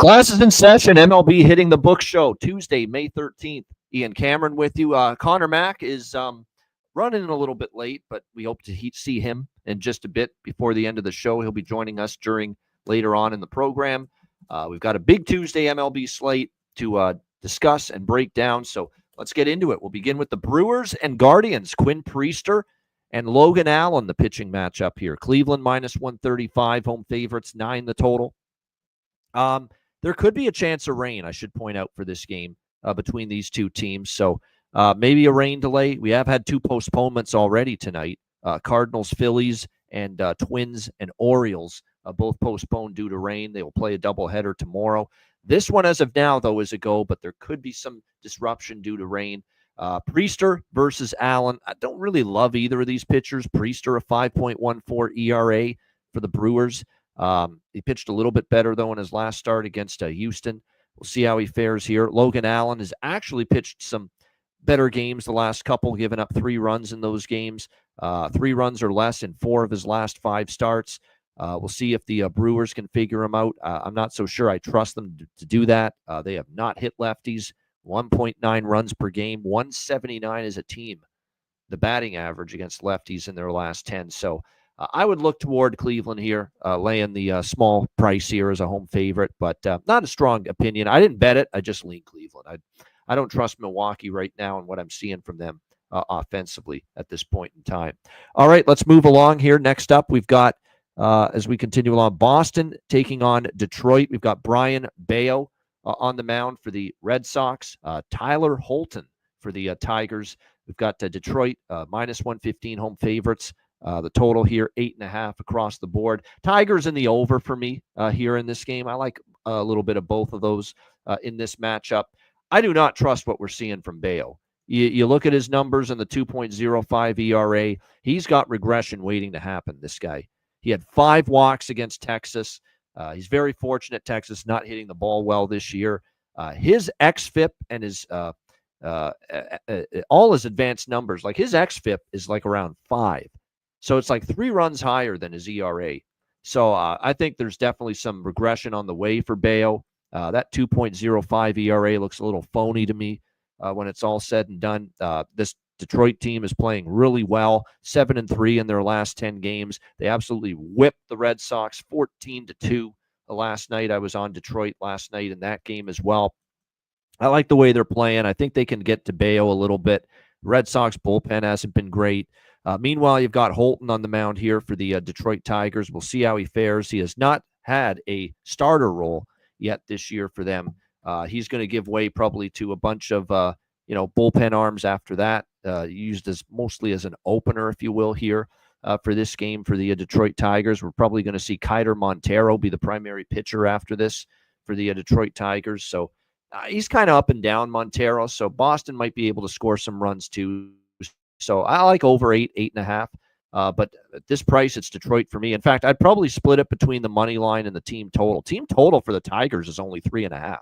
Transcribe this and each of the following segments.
Class is in session. MLB Hitting the Book Show, Tuesday, May 13th. Ian Cameron with you. Connor Mack is running a little bit late, but we hope to see him in just a bit before the end of the show. He'll be joining us later on in the program. We've got a big Tuesday MLB slate to discuss and break down, so let's get into it. We'll begin with the Brewers and Guardians. Quinn Priester and Logan Allen, the pitching matchup here. Cleveland minus 135, home favorites, 9 the total. There could be a chance of rain, I should point out, for this game between these two teams. So maybe a rain delay. We have had 2 postponements already tonight. Cardinals, Phillies, and Twins and Orioles both postponed due to rain. They will play a doubleheader tomorrow. This one, as of now, though, is a go, but there could be some disruption due to rain. Priester versus Allen. I don't really love either of these pitchers. Priester, a 5.14 ERA for the Brewers. He pitched a little bit better, though, in his last start against Houston. We'll see how he fares here. Logan Allen has actually pitched some better games the last couple, giving up 3 runs in those games, 3 runs or less in 4 of his last 5 starts. We'll see if the Brewers can figure him out. I'm not so sure I trust them to do that. They have not hit lefties. 1.9 runs per game, 179 as a team, the batting average against lefties in their last 10. So I would look toward Cleveland here, laying the small price here as a home favorite, but not a strong opinion. I didn't bet it. I just lean Cleveland. I don't trust Milwaukee right now and what I'm seeing from them offensively at this point in time. All right, let's move along here. Next up, we've got, as we continue along, Boston taking on Detroit. We've got Brian Bayo on the mound for the Red Sox, Tyler Holton for the Tigers. We've got Detroit minus 115 home favorites. The total here, 8.5 across the board. Tigers in the over for me here in this game. I like a little bit of both of those in this matchup. I do not trust what we're seeing from Bayo. You look at his numbers and the 2.05 ERA. He's got regression waiting to happen, this guy. He had 5 walks against Texas. He's very fortunate, Texas, not hitting the ball well this year. His xFIP and his all his advanced numbers, like his xFIP is like around 5. So it's like 3 runs higher than his ERA. So I think there's definitely some regression on the way for Bayo. That 2.05 ERA looks a little phony to me when it's all said and done. This Detroit team is playing really well, 7-3 in their last 10 games. They absolutely whipped the Red Sox 14-2 last night. I was on Detroit last night in that game as well. I like the way they're playing. I think they can get to Bayo a little bit. Red Sox bullpen hasn't been great. Meanwhile, you've got Holton on the mound here for the Detroit Tigers. We'll see how he fares. He has not had a starter role yet this year for them. He's going to give way probably to a bunch of bullpen arms after that, used as mostly as an opener, if you will, here for this game for the Detroit Tigers. We're probably going to see Kiter Montero be the primary pitcher after this for the Detroit Tigers. So he's kind of up and down, Montero. So Boston might be able to score some runs too. So I like over 8.5. But at this price, it's Detroit for me. In fact, I'd probably split it between the money line and the team total. Team total for the Tigers is only 3.5.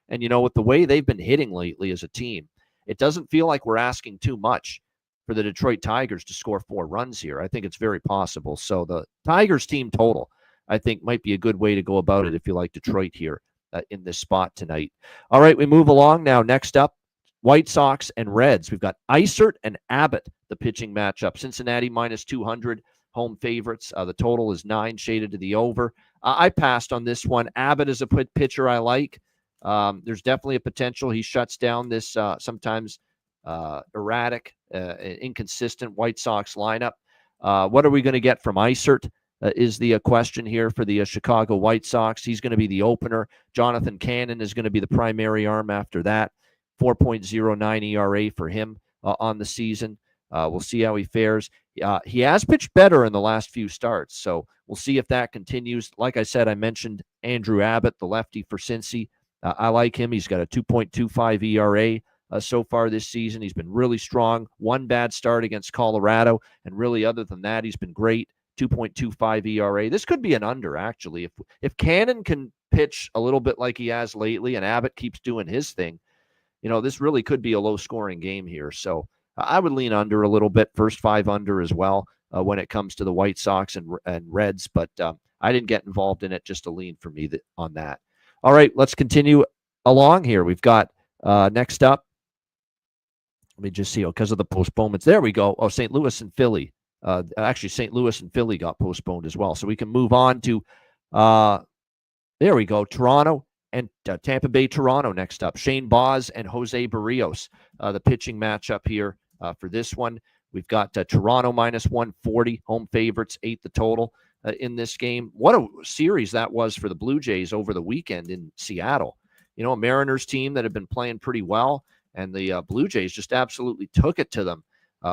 And, with the way they've been hitting lately as a team, it doesn't feel like we're asking too much for the Detroit Tigers to score 4 runs here. I think it's very possible. So the Tigers team total, I think, might be a good way to go about it if you like Detroit here in this spot tonight. All right, we move along now. Next up, White Sox and Reds. We've got Isert and Abbott, the pitching matchup. Cincinnati minus 200, home favorites. The total is 9, shaded to the over. I passed on this one. Abbott is a pitcher I like. There's definitely a potential he shuts down this sometimes erratic, inconsistent White Sox lineup. What are we going to get from Isert is the question here for the Chicago White Sox. He's going to be the opener. Jonathan Cannon is going to be the primary arm after that. 4.09 ERA for him on the season. We'll see how he fares. He has pitched better in the last few starts, so we'll see if that continues. Like I said, I mentioned Andrew Abbott, the lefty for Cincy. I like him. He's got a 2.25 ERA so far this season. He's been really strong. 1 bad start against Colorado, and really other than that, he's been great. 2.25 ERA. This could be an under, actually. If Cannon can pitch a little bit like he has lately and Abbott keeps doing his thing, this really could be a low-scoring game here. So I would lean under a little bit, first 5 under as well when it comes to the White Sox and Reds, but I didn't get involved in it, just a lean for me on that. All right, let's continue along here. We've got next up, let me just see, because of the postponements. There we go. Oh, St. Louis and Philly. Actually, St. Louis and Philly got postponed as well. So we can move on to, there we go, Toronto and Tampa Bay Toronto next up. Shane Baz and Jose Barrios, the pitching matchup here for this one. We've got Toronto minus 140, home favorites, 8 the total in this game. What a series that was for the Blue Jays over the weekend in Seattle. You know, a Mariners team that had been playing pretty well, and the Blue Jays just absolutely took it to them,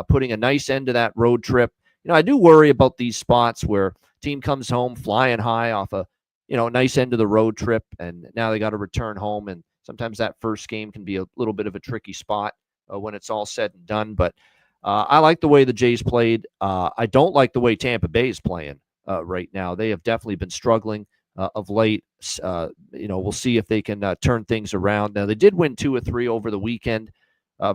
putting a nice end to that road trip. You know, I do worry about these spots where team comes home flying high off a, you know, nice end of the road trip, and now they got to return home, and sometimes that first game can be a little bit of a tricky spot when it's all said and done. But I like the way the Jays played. I don't like the way Tampa Bay is playing right now. They have definitely been struggling of late. You know, we'll see if they can turn things around. Now, they did win 2 or 3 over the weekend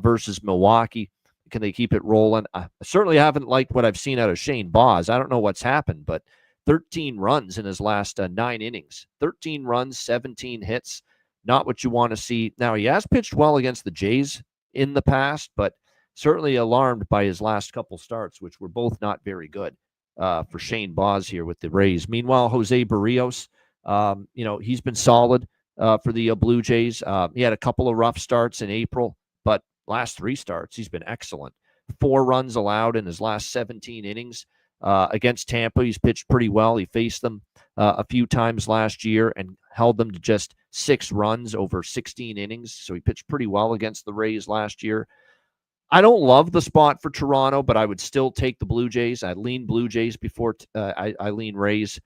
versus Milwaukee. Can they keep it rolling? I certainly haven't liked what I've seen out of Shane Baz. I don't know what's happened, but 13 runs in his last 9 innings. 13 runs, 17 hits. Not what you want to see. Now, he has pitched well against the Jays in the past, but certainly alarmed by his last couple starts, which were both not very good for Shane Baz here with the Rays. Meanwhile, Jose Barrios, you know, he's been solid for the Blue Jays. He had a couple of rough starts in April, but last 3 starts, he's been excellent. 4 runs allowed in his last 17 innings. Against Tampa, he's pitched pretty well. He faced them a few times last year and held them to just 6 runs over 16 innings. So he pitched pretty well against the Rays last year. I don't love the spot for Toronto, but I would still take the Blue Jays. I lean Blue Jays before I lean Rays.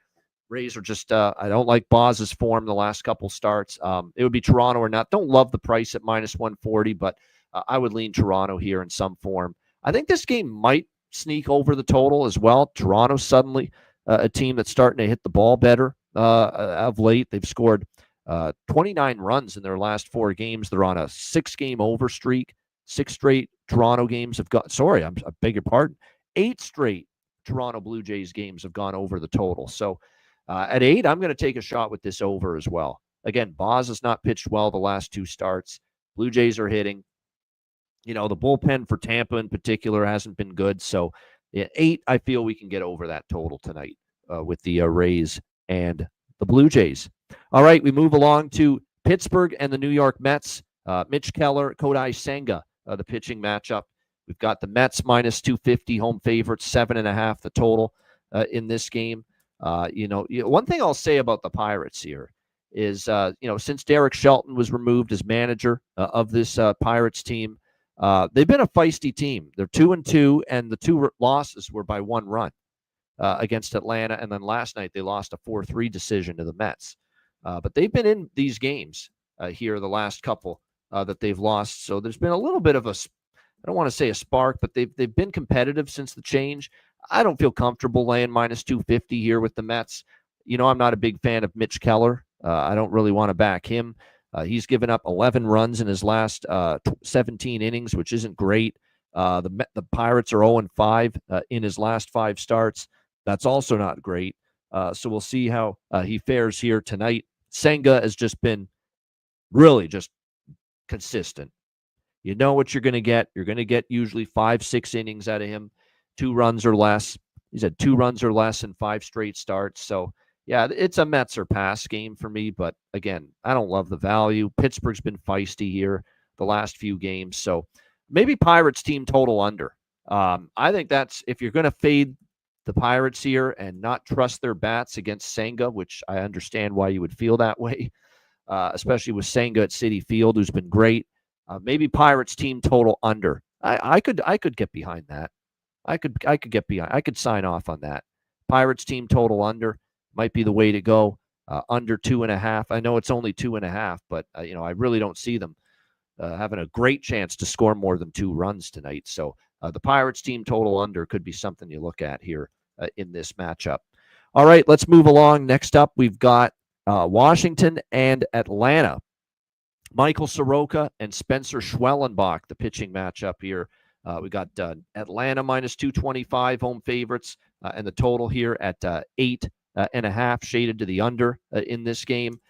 Rays are just, I don't like Baz's form the last couple starts. It would be Toronto or not. Don't love the price at minus 140, but I would lean Toronto here in some form. I think this game might sneak over the total as well. Toronto suddenly a team that's starting to hit the ball better of late. They've scored 29 runs in their last 4 games. They're on a 6-game over streak. 6 straight Toronto games have got, I beg your pardon, 8 straight Toronto Blue Jays games have gone over the total. So at 8, I'm going to take a shot with this over as well. Again, Baz has not pitched well the last 2 starts. Blue Jays are hitting. You know, the bullpen for Tampa in particular hasn't been good. So at 8, I feel we can get over that total tonight with the Rays and the Blue Jays. All right, we move along to Pittsburgh and the New York Mets. Mitch Keller, Kodai Senga, the pitching matchup. We've got the Mets minus 250 home favorites, 7.5 the total in this game. You know, one thing I'll say about the Pirates here is, you know, since Derek Shelton was removed as manager of this Pirates team, they've been a feisty team. They're 2-2, and the 2 losses were by 1 run against Atlanta, and then last night they lost a 4-3 decision to the Mets. But they've been in these games here the last couple that they've lost. So there's been a little bit of a, I don't want to say a spark, but they've been competitive since the change. I don't feel comfortable laying minus 250 here with the Mets. You know, I'm not a big fan of Mitch Keller. I don't really want to back him. He's given up 11 runs in his last 17 innings, which isn't great. The Pirates are 0-5 in his last 5 starts. That's also not great. So we'll see how he fares here tonight. Senga has just been really just consistent. You know what you're going to get. You're going to get usually 5-6 innings out of him, 2 runs or less. He's had 2 runs or less in 5 straight starts. So, yeah, it's a Mets or pass game for me. But, again, I don't love the value. Pittsburgh's been feisty here the last few games. So, maybe Pirates team total under. I think that's, if you're going to fade the Pirates here and not trust their bats against Senga, which I understand why you would feel that way, especially with Senga at Citi Field, who's been great. Maybe Pirates team total under. I could get behind that. I could get behind. I could sign off on that. Pirates team total under might be the way to go. Under 2.5. I know it's only 2.5, but you know, I really don't see them having a great chance to score more than 2 runs tonight. So the Pirates team total under could be something you look at here in this matchup. All right, let's move along. Next up, we've got Washington and Atlanta. Michael Soroka and Spencer Schwellenbach, the pitching matchup here. We got Atlanta minus 225 home favorites, and the total here at 8.5, shaded to the under in this game.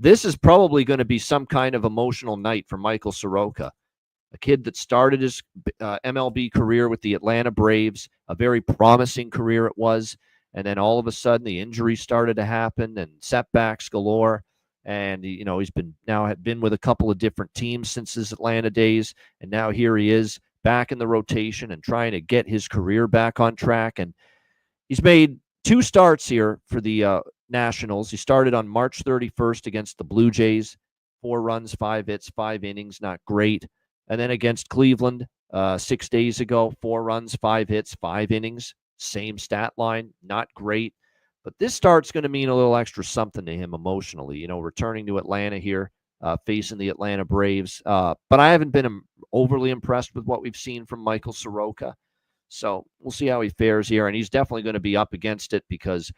this is probably going to be some kind of emotional night for Michael Soroka, a kid that started his MLB career with the Atlanta Braves, a very promising career it was. And then all of a sudden the injuries started to happen and setbacks galore. And, he's been with a couple of different teams since his Atlanta days. And now here he is back in the rotation and trying to get his career back on track. And he's made 2 starts here for the Nationals. He started on March 31st against the Blue Jays, 4 runs, 5 hits, 5 innings, not great. And then against Cleveland 6 days ago, 4 runs, 5 hits, 5 innings, same stat line, not great. But this start's going to mean a little extra something to him emotionally, returning to Atlanta here, facing the Atlanta Braves. But I haven't been overly impressed with what we've seen from Michael Soroka. So we'll see how he fares here. And he's definitely going to be up against it because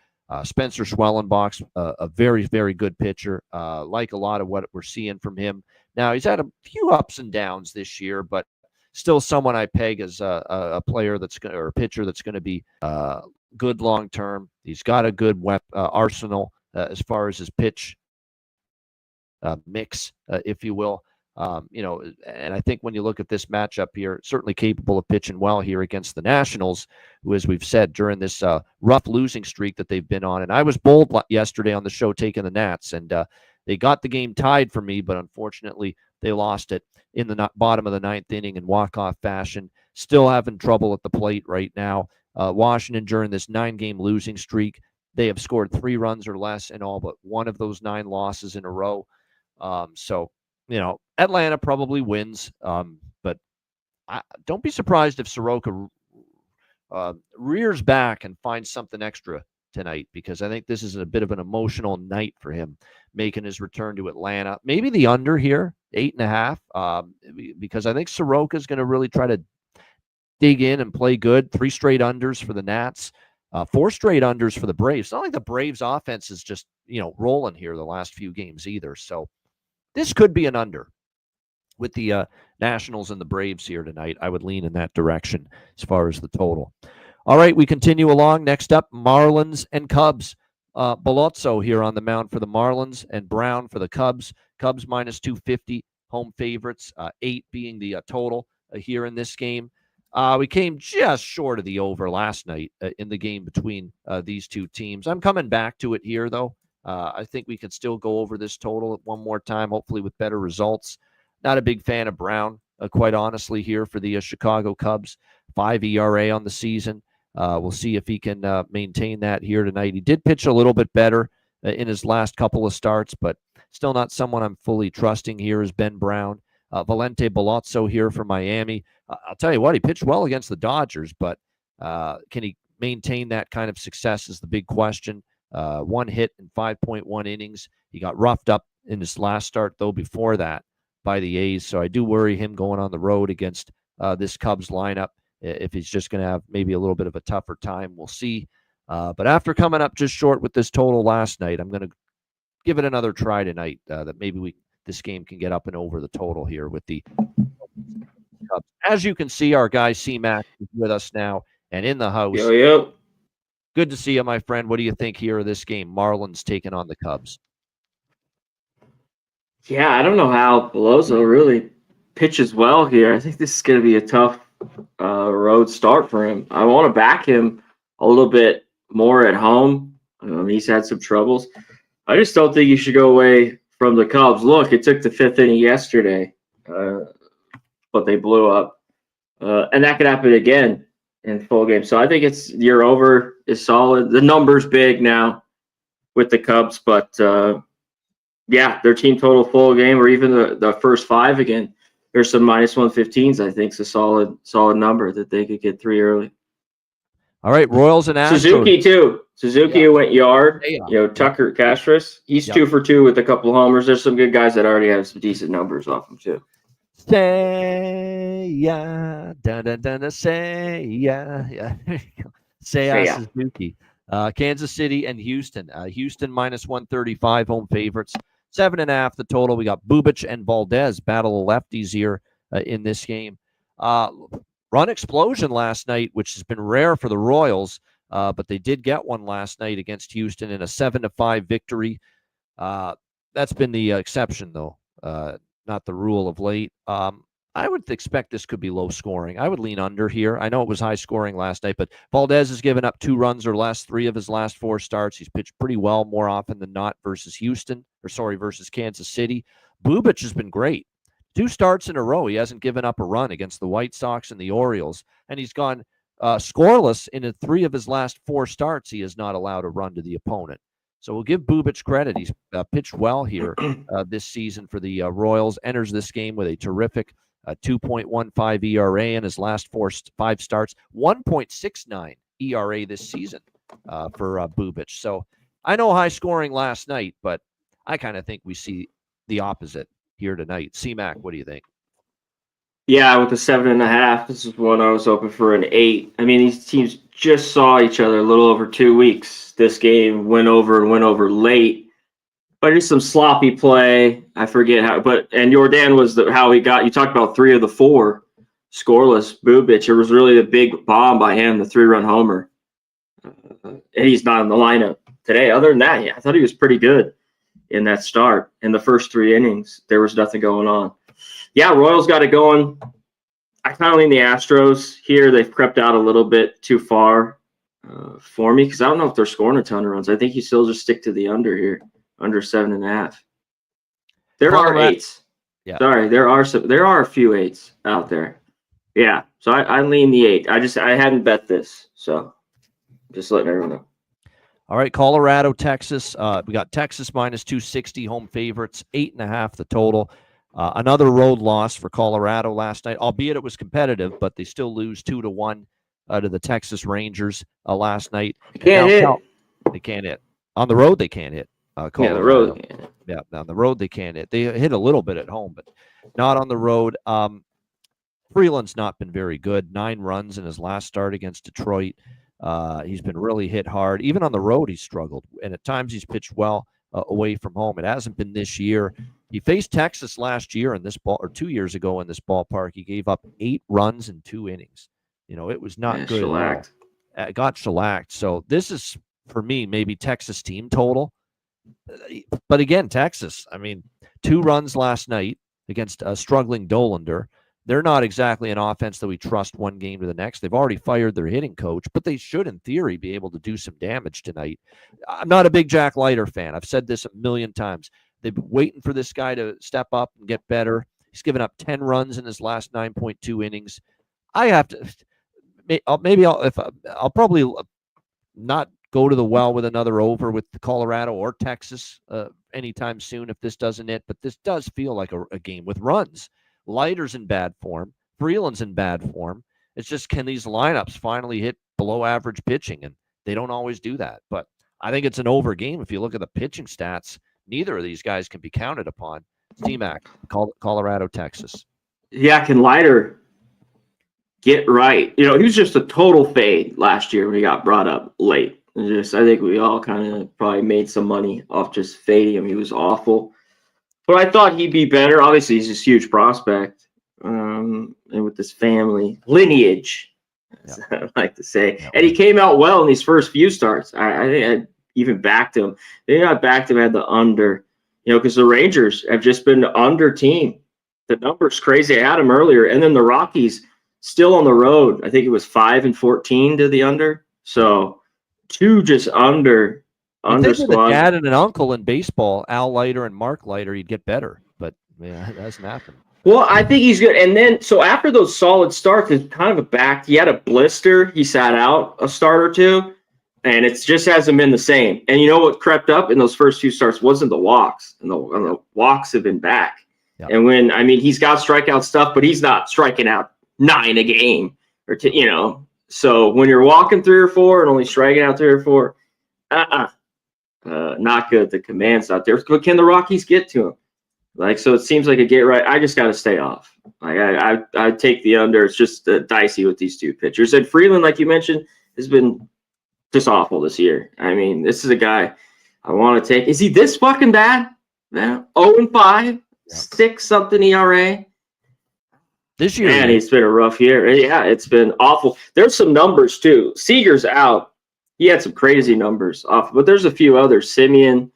Spencer Schwellenbach's a very, very good pitcher, like a lot of what we're seeing from him. Now, he's had a few ups and downs this year, but still someone I peg as a player or a pitcher that's going to be good long term. He's got a good arsenal as far as his pitch mix, if you will. And I think when you look at this matchup here, certainly capable of pitching well here against the Nationals, who, as we've said, during this rough losing streak that they've been on. And I was bold yesterday on the show taking the Nats, and they got the game tied for me, but unfortunately they lost it in the bottom of the 9th inning in walk-off fashion. Still having trouble at the plate right now. Washington, during this 9-game losing streak, they have scored 3 runs or less in all but one of those 9 losses in a row. So Atlanta probably wins, but don't be surprised if Soroka rears back and finds something extra tonight, because I think this is a bit of an emotional night for him, making his return to Atlanta. Maybe the under here, 8.5, because I think Soroka is going to really try to dig in and play good. 3 straight unders for the Nats, 4 straight unders for the Braves. It's not like the Braves offense is just, rolling here the last few games either. So this could be an under. With the Nationals and the Braves here tonight, I would lean in that direction as far as the total. All right, we continue along. Next up, Marlins and Cubs. Balozzo here on the mound for the Marlins and Brown for the Cubs. Cubs minus 250, home favorites, 8 being the total here in this game. We came just short of the over last night in the game between these two teams. I'm coming back to it here, though. I think we can still go over this total one more time, hopefully with better results. Not a big fan of Brown, quite honestly, here for the Chicago Cubs. 5 ERA on the season. We'll see if he can maintain that here tonight. He did pitch a little bit better in his last couple of starts, but still not someone I'm fully trusting here is Ben Brown. Valente Balozzo here for Miami. I'll tell you what, he pitched well against the Dodgers, but can he maintain that kind of success is the big question. 1 hit in 5.1 innings. He got roughed up in his last start, though, before that by the A's. So I do worry him going on the road against this Cubs lineup. If he's just going to have maybe a little bit of a tougher time, we'll see. But after coming up just short with this total last night, I'm going to give it another try tonight, that maybe this game can get up and over the total here with the Cubs. As you can see, our guy C-Mac is with us now and in the house. Yo. Good to see you, my friend. What do you think here of this game? Marlins taking on the Cubs. Yeah, I don't know how Balozzo really pitches well here. I think this is going to be a tough road start for him. I want to back him a little bit more at home. He's had some troubles. I just don't think you should go away from the Cubs. Look, it took the 5th inning yesterday, but they blew up. And that could happen again in full game. So I think your over is solid. The number's big now with the Cubs, but yeah, their team total full game or even the first 5 again. There's some minus 115s. I think it's a solid number that they could get 3 early. All right, Royals and Astros. Suzuki too. Suzuki went yard. Tucker Castros. He's 2 for 2 with a couple of homers. There's some good guys that already have some decent numbers off him too. Say yeah, say yeah. Say Suzuki. Kansas City and Houston. Houston minus 135, home favorites. 7.5 the total. We got Bubic and Valdez, battle of lefties here in this game. Run explosion last night, which has been rare for the Royals, but they did get one last night against Houston in a 7-5 victory. That's been the exception, though, not the rule of late. I would expect this could be low scoring. I would lean under here. I know it was high scoring last night, but Valdez has given up 2 runs or less 3 of his last 4 starts. He's pitched pretty well more often than not versus versus Kansas City. Bubic has been great. 2 starts in a row. He hasn't given up a run against the White Sox and the Orioles, and he's gone scoreless in 3 of his last 4 starts. He has not allowed a run to the opponent. So we'll give Bubic credit. He's pitched well here this season for the Royals. Enters this game with a terrific 2.15 ERA in his last 5 starts. 1.69 ERA this season for Bubic. So I know high scoring last night, but I kind of think we see the opposite here tonight. C-Mac, what do you think? Yeah, with the 7.5, this is one I was hoping for an 8. I mean, these teams just saw each other a little over 2 weeks. This game went over late, but just some sloppy play. I forget how, and Jordan was how he got. You talked about 3 of the 4 scoreless. Bubic, it was really a big bomb by him, the 3-run homer. And he's not in the lineup today. Other than that, yeah, I thought he was pretty good in that start. In the first 3 innings, there was nothing going on. Yeah, Royals got it going. I kind of lean the Astros here. They've crept out a little bit too far for me because I don't know if they're scoring a ton of runs. I think you still just stick to the under here, under 7.5. There are 8s. Yeah. Sorry, there are a few 8s out there. Yeah, so I lean the 8. I hadn't bet this, so just letting everyone know. All right, Colorado, Texas. We got Texas minus 260 home favorites, 8.5 the total. Another road loss for Colorado last night, albeit it was competitive, but they still lose 2-1 to the Texas Rangers last night. They can't hit. They can't hit. On the road, they can't hit. Yeah, the road. Yeah, on the road, they can't hit. They hit a little bit at home, but not on the road. Freeland's not been very good. 9 runs in his last start against Detroit. He's been really hit hard. Even on the road, he's struggled, and at times he's pitched well away from home. It hasn't been this year. He faced Texas last year in this 2 years ago in this ballpark. He gave up 8 runs in 2 innings. It was not good. Shellacked. Got shellacked. So this is, for me, maybe Texas team total. But again, Texas, 2 runs last night against a struggling Dolander. They're not exactly an offense that we trust one game to the next. They've already fired their hitting coach, but they should, in theory, be able to do some damage tonight. I'm not a big Jack Leiter fan. I've said this a million times. They've been waiting for this guy to step up and get better. He's given up 10 runs in his last 9.2 innings. I have to I'll probably not go to the well with another over with Colorado or Texas anytime soon if this doesn't hit, but this does feel like a game with runs. Leiter's in bad form. Freeland's in bad form. It's just, can these lineups finally hit below average pitching? And they don't always do that. But I think it's an over game. If you look at the pitching stats, neither of these guys can be counted upon. C-Mac, Colorado, Texas. Yeah, can Leiter get right? He was just a total fade last year when he got brought up late. I think we all kind of probably made some money off just fading him. He was awful. But I thought he'd be better. Obviously, he's this huge prospect. And with this family lineage, as I like to say. Yeah. And he came out well in these first few starts. I think I even backed him. Maybe I backed him at the under, because the Rangers have just been the under team. The number's crazy. I had him earlier. And then the Rockies still on the road. I think it was 5-14 to the under. So 2 just under squad. A dad and an uncle in baseball, Al Leiter and Mark Leiter, you'd get better. But yeah, it hasn't happened. Well, I think he's good. And then, so after those solid starts, it's kind of a back. He had a blister. He sat out a start or 2, and it just hasn't been the same. And you know what crept up in those first few starts wasn't the walks, and the walks have been back. Yep. And he's got strikeout stuff, but he's not striking out 9 a game or 10, So when you're walking 3 or 4 and only striking out 3 or 4, not good. The command's not there. But can the Rockies get to him? So it seems like a get right. I just got to stay off. I take the under. It's just dicey with these 2 pitchers. And Freeland, like you mentioned, has been just awful this year. this is a guy I want to take. Is he this fucking bad? Yeah. 0-5, 6-something ERA. This year, man, it's been a rough year. Yeah, it's been awful. There's some numbers too. Seager's out. He had some crazy numbers off, but there's a few others. Simeon,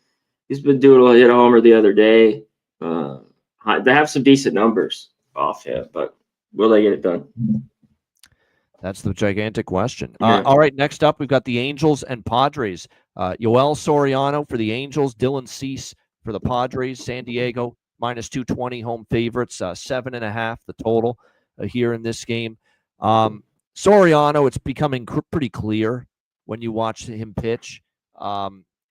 He's been doing a hit a homer the other day. They have some decent numbers off him, but will they get it done? That's the gigantic question. Yeah. All right, next up, we've got the Angels and Padres. Yoel Soriano for the Angels, Dylan Cease for the Padres. San Diego minus 220 home favorites, 7.5 the total here in this game. Soriano, it's becoming pretty clear when you watch him pitch.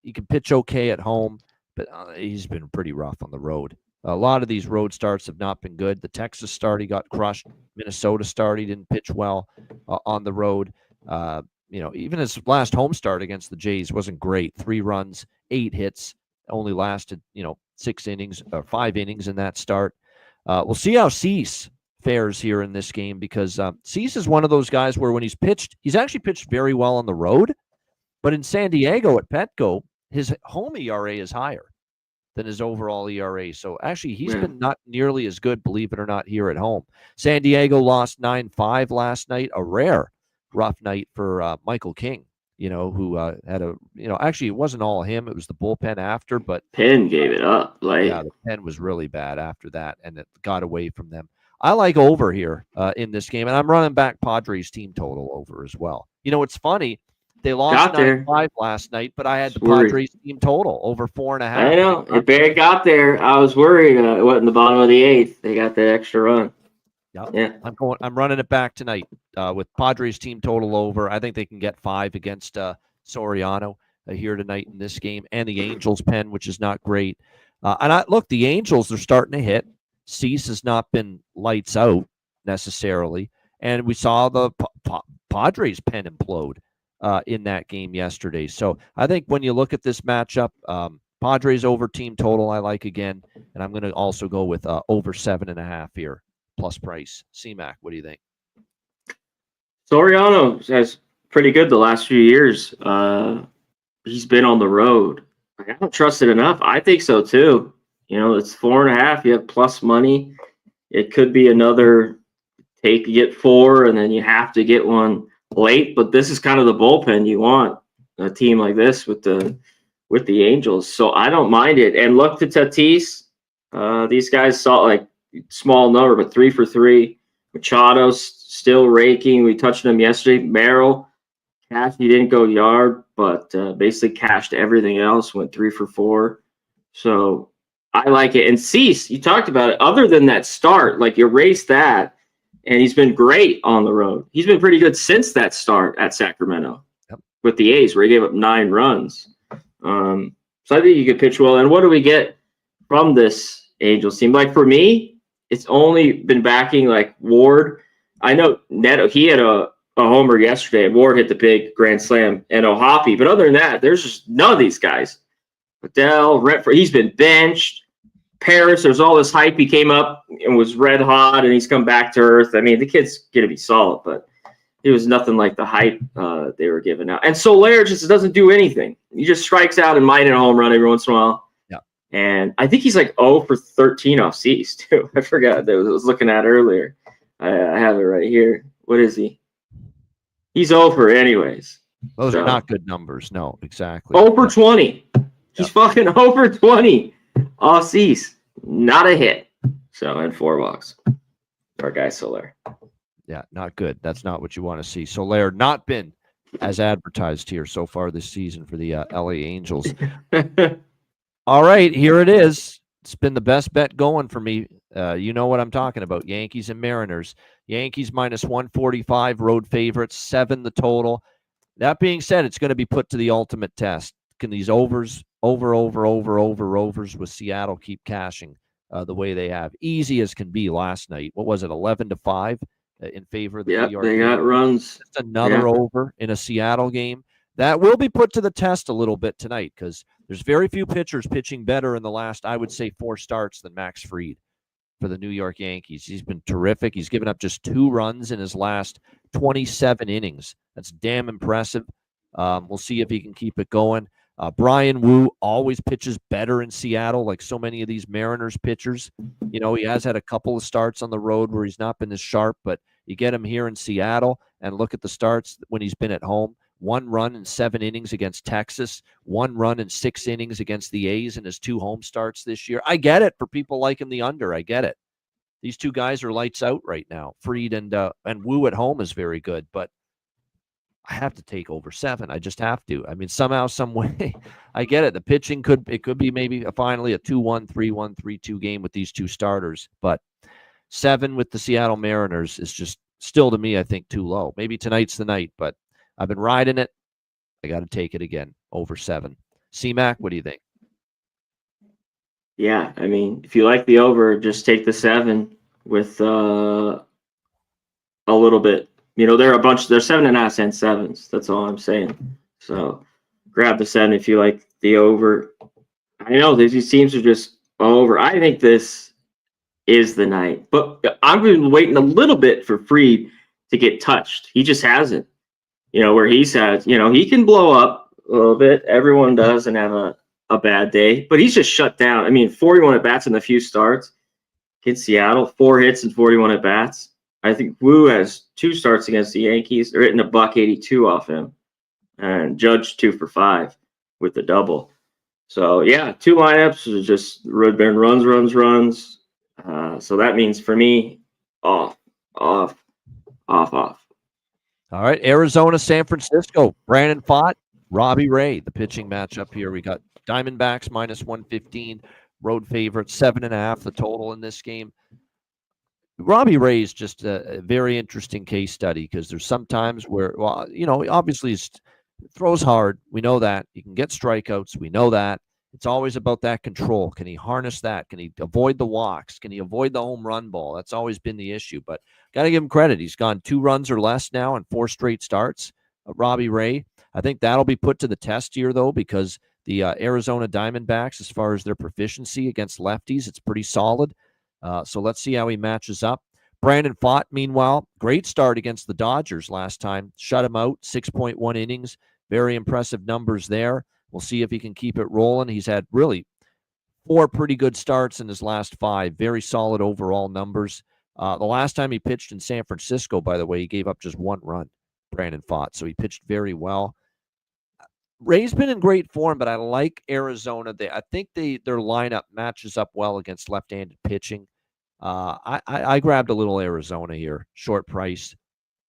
He can pitch okay at home, but he's been pretty rough on the road. A lot of these road starts have not been good. The Texas start, he got crushed. Minnesota start, he didn't pitch well on the road. Even his last home start against the Jays wasn't great. 3 runs, 8 hits, only lasted, 6 innings or 5 innings in that start. We'll see how Cease fares here in this game because Cease is one of those guys where when he's pitched, he's actually pitched very well on the road. But in San Diego at Petco, his home ERA is higher than his overall ERA. So actually, he's been not nearly as good, believe it or not, here at home. San Diego lost 9-5 last night, a rare rough night for Michael King, who had actually it wasn't all him. It was the bullpen after, but Penn gave it up. Yeah, the pen was really bad after that, and it got away from them. I like over here in this game, and I'm running back Padres team total over as well. It's funny. They lost 9-5 last night, but I had the Padres team total over 4.5. I know. It barely got there. I was worried. It went in the bottom of the 8th. They got that extra run. Yep. Yeah. I'm running it back tonight with Padres team total over. I think they can get 5 against Soriano here tonight in this game, and the Angels pen, which is not great. Look, the Angels are starting to hit. Cease has not been lights out necessarily, and we saw the Padres pen implode in that game yesterday. So I think when you look at this matchup, Padres over team total I like again, and I'm going to also go with over 7.5 here plus price. CMAC, what do you think? Soriano has pretty good the last few years. He's been on the road. I don't trust it enough. I think so too. It's 4.5. You have plus money. It could be another you get 4, and then you have to get one late. But this is kind of the bullpen you want a team like this with the Angels. So I don't mind it. And look to Tatis. These guys saw small number, but 3 for 3. Machado's still raking. We touched him yesterday. Merrill cashed. He didn't go yard, but basically cashed everything else. Went 3 for 4. So I like it. And Cease, you talked about it. Other than that start, erase that, and he's been great on the road. He's been pretty good since that start at Sacramento with the A's, where he gave up 9 runs. So I think you could pitch well. And what do we get from this Angels team? For me, it's only been backing Ward. I know Neto, he had a homer yesterday. Ward hit the big grand slam, and O'Hoppe. But other than that, there's just none of these guys. Adele, Redford, he's been benched. Paris, there's all this hype. He came up and was red hot, and he's come back to earth. I mean, the kid's going to be solid, but it was nothing like the hype they were giving out. And Soler just doesn't do anything. He just strikes out and might hit a home run every once in a while. Yeah. And I think he's 0 for 13 off Cease, too. I forgot. I was looking at earlier. I have it right here. What is he? He's 0 for anyways. Those are not good numbers. No, exactly. 0 for 20. He's fucking 0 for 20 off Cease. Not a hit. So, and 4 walks. Our guy Soler. Yeah, not good. That's not what you want to see. Soler not been as advertised here so far this season for the LA Angels. All right, here it is. It's been the best bet going for me. You know what I'm talking about. Yankees and Mariners. Yankees minus 145, road favorites, 7 the total. That being said, it's going to be put to the ultimate test. Can these overs with Seattle keep cashing the way they have? Easy as can be last night. What was it, 11-5 in favor of the New York? They got runs. Just another over in a Seattle game. That will be put to the test a little bit tonight because there's very few pitchers pitching better in the last, I would say, 4 starts than Max Fried for the New York Yankees. He's been terrific. He's given up just 2 runs in his last 27 innings. That's damn impressive. We'll see if he can keep it going. Brian Wu always pitches better in Seattle, like so many of these Mariners pitchers. He has had a couple of starts on the road where he's not been as sharp, but you get him here in Seattle and look at the starts when he's been at home. 1 run in 7 innings against Texas, 1 run in 6 innings against the A's in his 2 home starts this year. I get it for people liking the under. I get it. These two guys are lights out right now. Fried and Wu at home is very good, but I have to take over 7. I just have to. I mean, somehow, some way, I get it. The pitching could be maybe finally a 2-1, 3-1, 3-2 game with these two starters, but 7 with the Seattle Mariners is just still, to me, I think, too low. Maybe tonight's the night, but I've been riding it. I got to take it again over 7. C-Mac, what do you think? Yeah, I mean, if you like the over, just take the 7 with a little bit. They're they're 7.5 cent 7s. That's all I'm saying. So grab the 7 if you like the over. I know these teams are just over. I think this is the night, but I've been waiting a little bit for Fried to get touched. He just hasn't. Where he's had, he can blow up a little bit. Everyone does and have a bad day, but he's just shut down. I mean, 41 at bats in a few starts against Seattle, 4 hits and 41 at bats. I think Wu has 2 starts against the Yankees. They're hitting $182 off him, and Judge 2 for 5 with the double. So yeah, 2 lineups are just runs. So that means for me, off. All right, Arizona, San Francisco, Brandon Pfaadt, Robbie Ray, the pitching matchup here. We got Diamondbacks minus 115, road favorite, 7.5 the total in this game. Robbie Ray is just a very interesting case study because there's some times where, obviously he throws hard. We know that. He can get strikeouts. We know that. It's always about that control. Can he harness that? Can he avoid the walks? Can he avoid the home run ball? That's always been the issue. But got to give him credit. He's gone 2 runs or less now in 4 straight starts. Robbie Ray. I think that'll be put to the test here, though, because the Arizona Diamondbacks, as far as their proficiency against lefties, it's pretty solid. So let's see how he matches up. Brandon Pfaadt, meanwhile, great start against the Dodgers last time. Shut him out, 6.1 innings. Very impressive numbers there. We'll see if he can keep it rolling. He's had really 4 pretty good starts in his last 5. Very solid overall numbers. The last time he pitched in San Francisco, by the way, he gave up just 1 run, Brandon Pfaadt. So he pitched very well. Ray's been in great form, but I like Arizona. I think their lineup matches up well against left-handed pitching. I grabbed a little Arizona here, short price.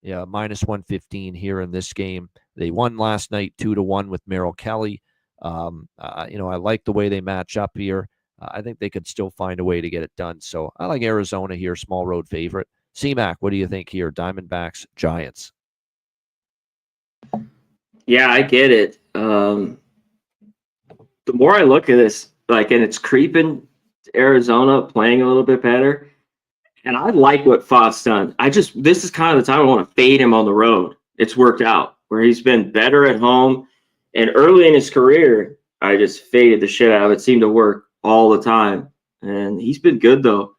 Yeah, minus 115 here in this game. They won last night 2-1 with Merrill Kelly. I like the way they match up here. I think they could still find a way to get it done. So I like Arizona here, small road favorite. C-Mac, what do you think here? Diamondbacks, Giants. Yeah, I get it. The more I look at this, and it's creeping to Arizona playing a little bit better. And I like what Pfaadt's done. This is kind of the time I want to fade him on the road. It's worked out where he's been better at home. And early in his career, I just faded the shit out of it. It seemed to work all the time. And he's been good, though,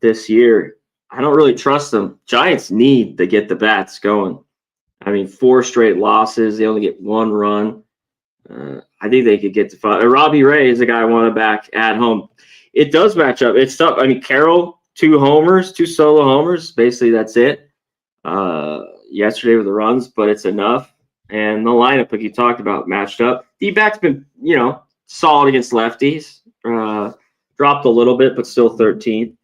this year. I don't really trust him. Giants need to get the bats going. I mean, 4 straight losses. They only get 1 run. I think they could get to 5. Robbie Ray is the guy I want to back at home. It does match up. It's tough. I mean, Carroll, 2 homers, 2 solo homers. Basically, that's it. Yesterday with the runs, but it's enough. And the lineup, like you talked about, matched up. D-back's been, solid against lefties. Dropped a little bit, but still 13th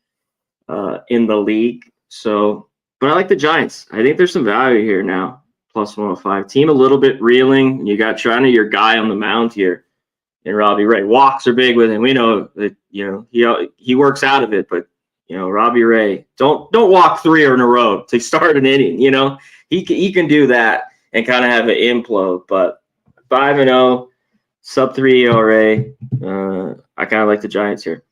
in the league. So, but I like the Giants. I think there's some value here now. Plus 105. Team a little bit reeling. You got China, your guy on the mound here, and Robbie Ray. Walks are big with him. We know that he works out of it, but Robbie Ray, don't walk 3 in a row to start an inning. He can do that and kind of have an implode. But 5-0, sub-3 ERA. I kind of like the Giants here.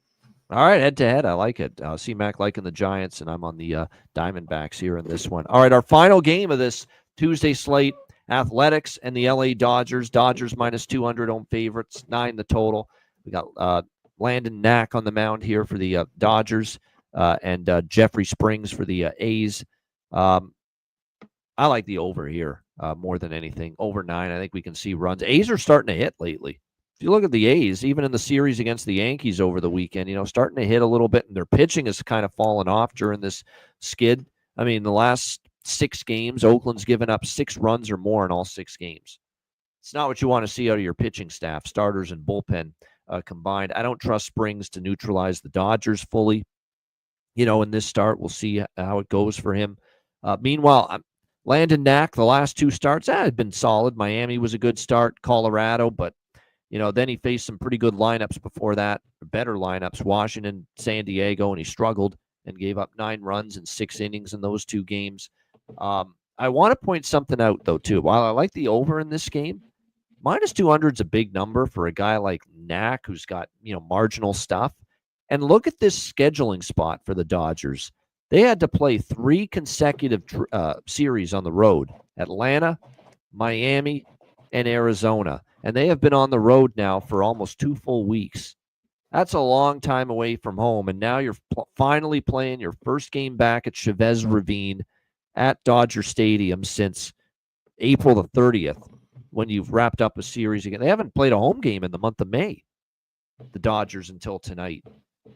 All right, head-to-head, I like it. C-Mac liking the Giants, and I'm on the Diamondbacks here in this one. All right, our final game of this Tuesday slate, Athletics and the LA Dodgers. Dodgers minus 200 home favorites, 9 the total. We got Landon Knack on the mound here for the Dodgers and Jeffrey Springs for the A's. I like the over here more than anything. Over 9, I think we can see runs. A's are starting to hit lately. If you look at the A's, even in the series against the Yankees over the weekend, starting to hit a little bit, and their pitching has kind of fallen off during this skid. I mean, the last 6 games, Oakland's given up 6 runs or more in all 6 games. It's not what you want to see out of your pitching staff, starters and bullpen combined. I don't trust Springs to neutralize the Dodgers fully. In this start, we'll see how it goes for him. Meanwhile, Landon Knack, the last 2 starts, had been solid. Miami was a good start, Colorado, but then he faced some pretty good lineups before that, better lineups, Washington, San Diego, and he struggled and gave up 9 runs in 6 innings in those 2 games. I want to point something out, though, too. While I like the over in this game, minus 200 is a big number for a guy like Knack who's got, marginal stuff. And look at this scheduling spot for the Dodgers. They had to play 3 consecutive series on the road, Atlanta, Miami, and Arizona. And they have been on the road now for almost 2 full weeks. That's a long time away from home. And now you're finally playing your first game back at Chavez Ravine at Dodger Stadium since April the 30th, when you've wrapped up a series again. They haven't played a home game in the month of May, the Dodgers, until tonight.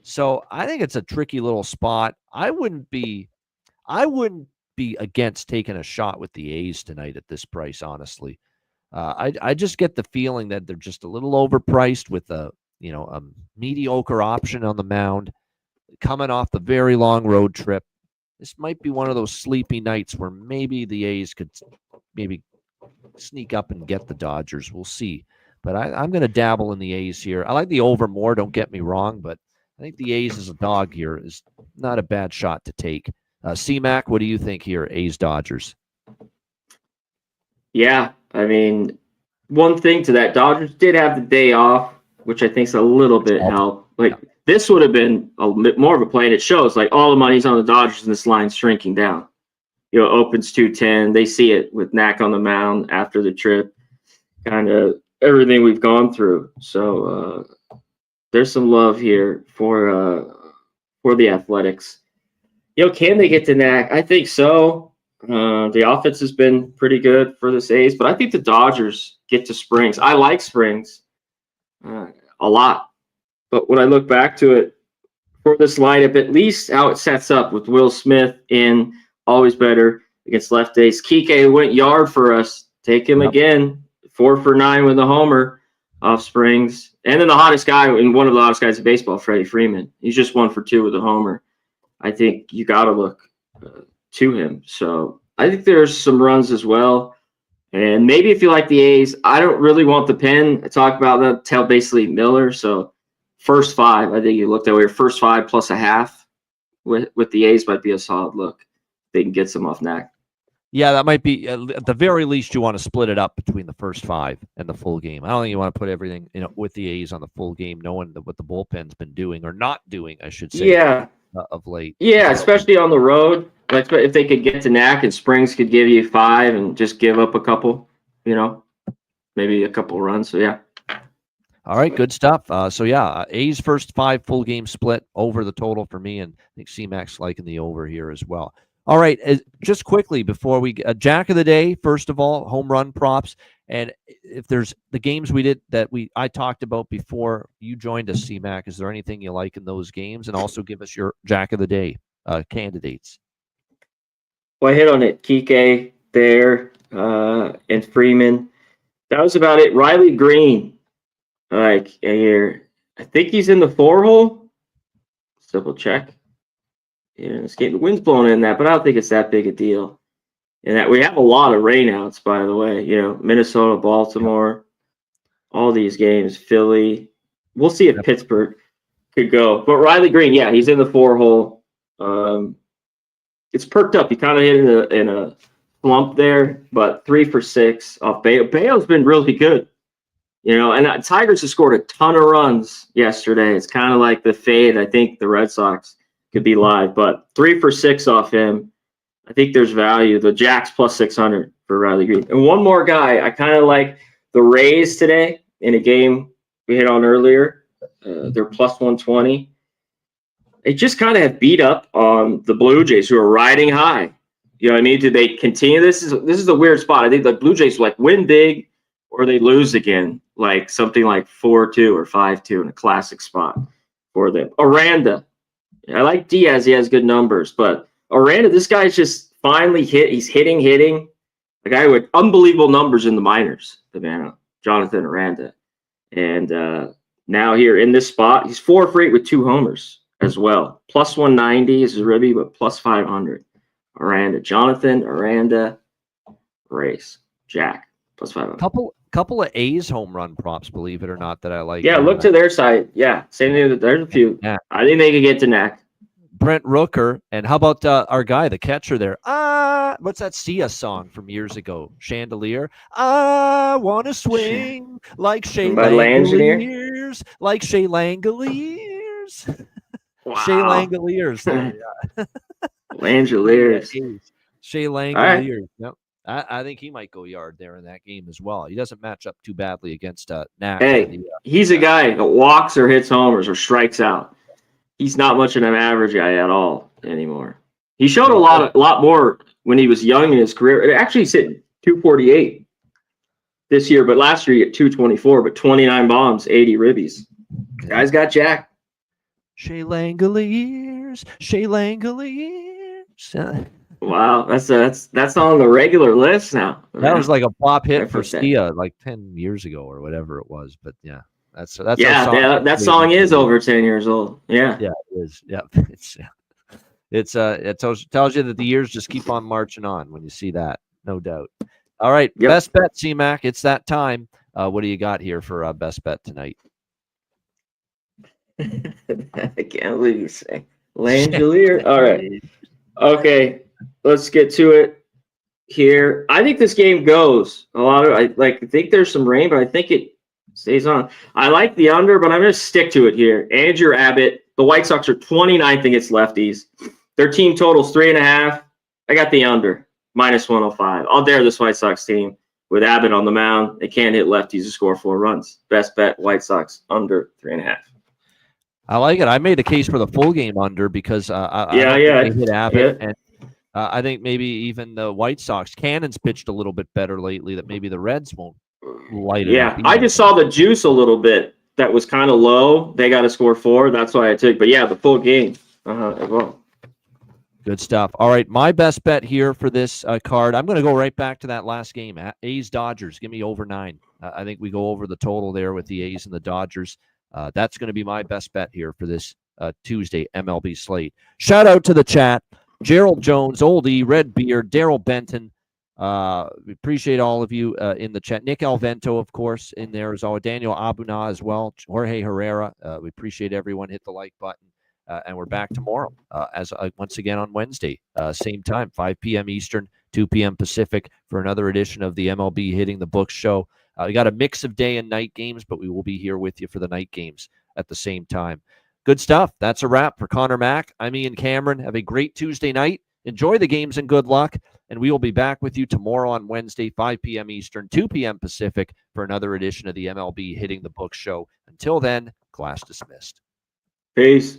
So I think it's a tricky little spot. I wouldn't be against taking a shot with the A's tonight at this price, honestly. I just get the feeling that they're just a little overpriced with a mediocre option on the mound, coming off the very long road trip. This might be one of those sleepy nights where maybe the A's could maybe sneak up and get the Dodgers. We'll see. But I'm going to dabble in the A's here. I like the over more, don't get me wrong, but I think the A's as a dog here is not a bad shot to take. C-Mac, what do you think here, A's-Dodgers? Yeah, I mean, one thing to that, Dodgers did have the day off, which I think is a little bit help. This would have been a bit more of a play, and it shows all the money's on the Dodgers and this line's shrinking down. Opens 210. They see it with Knack on the mound after the trip, kind of everything we've gone through. So there's some love here for the Athletics. Can they get to Knack? I think so. The offense has been pretty good for the A's, but I think the Dodgers get to Springs. I like Springs a lot. But when I look back to it, for this lineup, at least how it sets up with Will Smith in, always better against left A's. Kike went yard for us. Take him again. 4 for 9 with a homer off Springs. And then the hottest guy, and one of the hottest guys in baseball, Freddie Freeman. He's just 1 for 2 with a homer. I think you got to look to him. So I think there's some runs as well. And maybe if you like the A's, I don't really want the pin. I talked about that, tell basically Miller. So first 5, I think you looked at where first 5 plus a half with the A's might be a solid look. They can get some off Knack. Yeah, that might be at the very least. You want to split it up between the first 5 and the full game. I don't think you want to put everything with the A's on the full game, knowing what the bullpen's been doing or not doing, I should say. Yeah, of late. Yeah, especially on the road. Like if they could get to Knack and Springs could give you 5 and just give up a couple, maybe a couple runs. So yeah. All right, good stuff. A's first 5 full game split over the total for me, and I think C-Mac's liking the over here as well. All right, just quickly before we Jack of the Day, first of all, home run props, and if there's the games I talked about before you joined us, C-Mac, is there anything you like in those games? And also give us your Jack of the Day candidates. Well, I hit on it. Kike there and Freeman. That was about it. Riley Green, here. I think he's in the 4 hole. Double check. In this game, the wind's blowing in that, but I don't think it's that big a deal. And that we have a lot of rainouts, by the way. Minnesota, Baltimore, all these games, Philly. We'll see if Pittsburgh could go. But Riley Green, yeah, he's in the 4 hole. It's perked up. He kind of hit in a slump there, but 3 for 6 off Bayo. Bayo's been really good. And Tigers have scored a ton of runs yesterday. It's kind of like the fade. I think the Red Sox could be live, but 3 for 6 off him. I think there's value. The Jacks plus 600 for Riley Green. And one more guy, I kind of like the Rays today in a game we hit on earlier. They're plus 120. They just kind of have beat up on the Blue Jays, who are riding high. You know what I mean? Do they continue? This is a weird spot. I think the Blue Jays win big or they lose again, like something like 4-2 or 5-2 in a classic spot for them. Aranda. I like Diaz. He has good numbers, but Aranda, this guy's just finally hit. He's hitting. A guy with unbelievable numbers in the minors, the man, Jonathan Aranda. And now here in this spot, he's 4 for 8 with 2 homers as well. Plus 190 is Ribby, but plus 500. Jonathan Aranda, race. Jack, plus 500. Couple of A's home run props, believe it or not, that I like. Yeah, look to their side. Yeah, same thing. There's a few. Yeah. I think they could get to Knack. Brent Rooker, and how about our guy, the catcher there? What's that Sia song from years ago? Chandelier. I want to swing like Shea Langoliers, like Shea Langoliers. Wow. Shea Langoliers. Yeah. Langoliers. Shea Langoliers. Right. Yep. I think he might go yard there in that game as well. He doesn't match up too badly against Knack. Hey, he's a guy that walks or hits homers or strikes out. He's not much of an average guy at all anymore. He showed a lot more when he was young in his career. It actually hit 248 this year, but last year he hit 224, but 29 bombs, 80 ribbies. Guy's got Jack. Shea Langoliers. Shea Langoliers. Wow, that's on the regular list now. That was like a pop hit for Sia like 10 years ago or whatever it was. But yeah, that's that song is over 10 years old. Yeah, it is. Yeah, it tells you that the years just keep on marching on when you see that, no doubt. All right, best bet, C-Mac. It's that time. What do you got here for best bet tonight? I can't believe you say Langolier. All right, okay. Let's get to it here. I think this game goes a lot of. I think there's some rain, but I think it stays on. I like the under, but I'm going to stick to it here. Andrew Abbott. The White Sox are 29th against lefties. Their team totals 3.5. I got the under minus 105. I'll dare this White Sox team with Abbott on the mound. They can't hit lefties to score 4 runs. Best bet: White Sox under 3.5. I like it. I made a case for the full game under because I hit Abbott and. I think maybe even the White Sox, Cannon's pitched a little bit better lately, that maybe the Reds won't light it up. I just saw the juice a little bit. That was kind of low. They got to score 4. That's why I took. But yeah, the full game. Well. Good stuff. All right, my best bet here for this card, I'm going to go right back to that last game. A's-Dodgers, give me over 9. I think we go over the total there with the A's and the Dodgers. That's going to be my best bet here for this Tuesday MLB slate. Shout out to the chat. Gerald Jones, Oldie, Red Beard, Daryl Benton. We appreciate all of you in the chat. Nick Alvento, of course, in there as always. Daniel Abuna as well. Jorge Herrera. We appreciate everyone. Hit the like button. And we're back tomorrow, once again on Wednesday, same time, 5 p.m. Eastern, 2 p.m. Pacific, for another edition of the MLB Hitting the Books show. We got a mix of day and night games, but we will be here with you for the night games at the same time. Good stuff. That's a wrap for Connor Mack. I'm Ian Cameron. Have a great Tuesday night. Enjoy the games and good luck. And we will be back with you tomorrow on Wednesday, 5 p.m. Eastern, 2 p.m. Pacific, for another edition of the MLB Hitting the Books show. Until then, class dismissed. Peace.